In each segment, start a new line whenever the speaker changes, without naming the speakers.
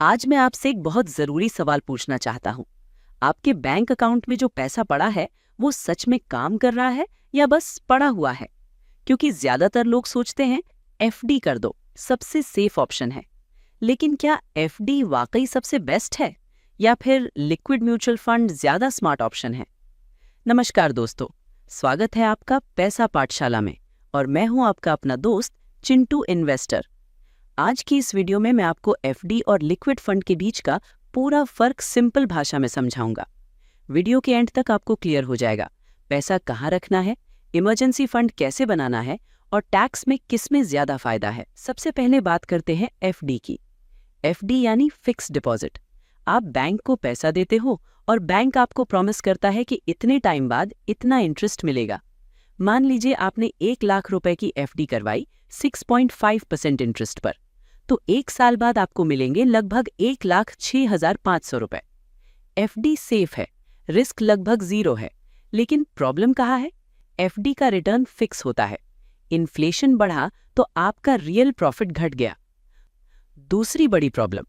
आज मैं आपसे एक बहुत जरूरी सवाल पूछना चाहता हूँ। आपके बैंक अकाउंट में जो पैसा पड़ा है वो सच में काम कर रहा है या बस पड़ा हुआ है? क्योंकि ज्यादातर लोग सोचते हैं एफडी कर दो, सबसे सेफ ऑप्शन है। लेकिन क्या एफडी वाकई सबसे बेस्ट है या फिर लिक्विड म्यूचुअल फंड ज्यादा स्मार्ट ऑप्शन है? नमस्कार दोस्तों, स्वागत है आपका पैसा पाठशाला में और मैं हूं आपका अपना दोस्त चिंटू इन्वेस्टर। आज की इस वीडियो में मैं आपको एफडी और लिक्विड फंड के बीच का पूरा फर्क सिंपल भाषा में समझाऊंगा। वीडियो के एंड तक आपको क्लियर हो जाएगा पैसा कहाँ रखना है, इमरजेंसी फंड कैसे बनाना है और टैक्स में किसमें ज्यादा फायदा है। सबसे पहले बात करते हैं एफडी की। एफडी यानी फिक्स डिपॉजिट। आप बैंक को पैसा देते हो और बैंक आपको प्रॉमिस करता है कि इतने टाइम बाद इतना इंटरेस्ट मिलेगा। मान लीजिए आपने 1 लाख रुपए की एफडी करवाई 6.5% इंटरेस्ट पर, तो 1 साल बाद आपको मिलेंगे लगभग 1,06,500 रुपए। एफडी सेफ है, रिस्क लगभग 0 है। लेकिन प्रॉब्लम कहाँ है? एफडी का रिटर्न फिक्स होता है। इन्फ्लेशन बढ़ा तो आपका रियल प्रॉफिट घट गया। दूसरी बड़ी प्रॉब्लम,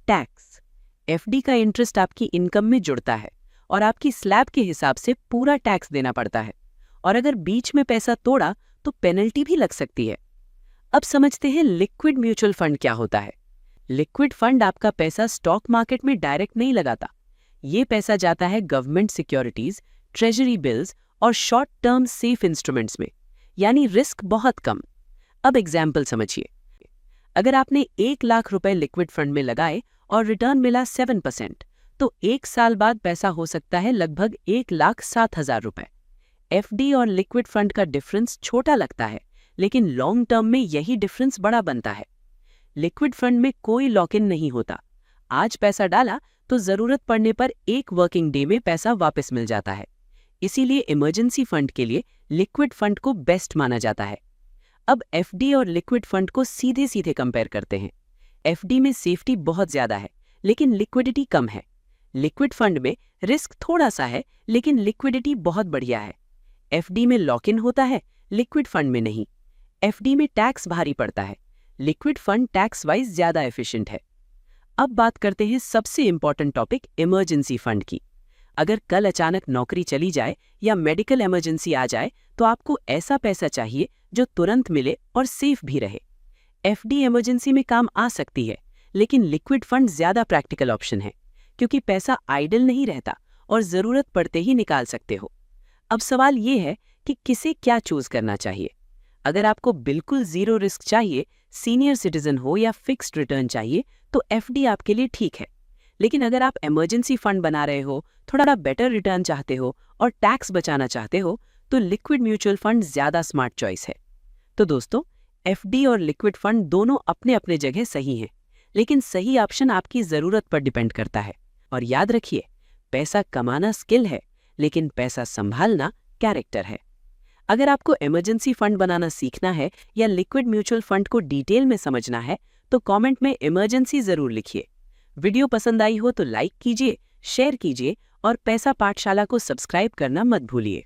टैक्स। एफडी का इंटरेस्ट आपकी इनकम में जुड़ता है और आपकी स्लैब के हिसाब से पूरा टैक्स देना पड़ता है, और अगर बीच में पैसा तोड़ा तो पेनल्टी भी लग सकती है। अब समझते हैं लिक्विड म्यूचुअल फंड क्या होता है। लिक्विड फंड आपका पैसा स्टॉक मार्केट में डायरेक्ट नहीं लगाता। ये पैसा जाता है गवर्नमेंट सिक्योरिटीज, ट्रेजरी बिल्स और शॉर्ट टर्म सेफ इंस्ट्रूमेंट्स में, यानी रिस्क बहुत कम। अब एग्जाम्पल समझिए, अगर आपने 1 लाख रुपए लिक्विड फंड में लगाए और रिटर्न मिला 7%, तो 1 साल बाद पैसा हो सकता है लगभग 1,07,000 रुपए। एफडी और लिक्विड फंड का डिफरेंस छोटा लगता है, लेकिन लॉन्ग टर्म में यही डिफरेंस बड़ा बनता है। लिक्विड फंड में कोई लॉक इन नहीं होता। आज पैसा डाला तो जरूरत पड़ने पर 1 वर्किंग डे में पैसा वापस मिल जाता है। इसीलिए इमरजेंसी फंड के लिए लिक्विड फंड को बेस्ट माना जाता है। अब एफडी और लिक्विड फंड को सीधे सीधे कंपेयर करते हैं। एफडी में सेफ्टी बहुत ज्यादा है, लेकिन लिक्विडिटी कम है। लिक्विड फंड में रिस्क थोड़ा सा है, लेकिन लिक्विडिटी बहुत बढ़िया है। एफडी में लॉक इन होता है, लिक्विड फंड में नहीं। एफडी में टैक्स भारी पड़ता है, लिक्विड फंड टैक्स वाइज ज्यादा एफिशिएंट है। अब बात करते हैं सबसे इंपॉर्टेंट टॉपिक, इमरजेंसी फंड की। अगर कल अचानक नौकरी चली जाए या मेडिकल इमरजेंसी आ जाए तो आपको ऐसा पैसा चाहिए जो तुरंत मिले और सेफ भी रहे। एफडी इमरजेंसी में काम आ सकती है, लेकिन लिक्विड फंड ज्यादा प्रैक्टिकल ऑप्शन है, क्योंकि पैसा आइडल नहीं रहता और जरूरत पड़ते ही निकाल सकते हो। अब सवाल ये है कि किसे क्या चूज करना चाहिए। अगर आपको बिल्कुल 0 रिस्क चाहिए, सीनियर सिटीजन हो या फिक्स्ड रिटर्न चाहिए, तो एफडी आपके लिए ठीक है। लेकिन अगर आप इमरजेंसी फंड बना रहे हो, थोड़ा बेटर रिटर्न चाहते हो और टैक्स बचाना चाहते हो, तो लिक्विड म्यूचुअल फंड ज्यादा स्मार्ट चॉइस है। तो दोस्तों, एफडी और लिक्विड फंड दोनों अपने अपने जगह सही हैं, लेकिन सही ऑप्शन आपकी जरूरत पर डिपेंड करता है। और याद रखिए, पैसा कमाना स्किल है, लेकिन पैसा संभालना कैरेक्टर है। अगर आपको इमरजेंसी फंड बनाना सीखना है या लिक्विड म्यूचुअल फंड को डिटेल में समझना है, तो कमेंट में इमरजेंसी जरूर लिखिए। वीडियो पसंद आई हो तो लाइक कीजिए, शेयर कीजिए और पैसा पाठशाला को सब्सक्राइब करना मत भूलिए।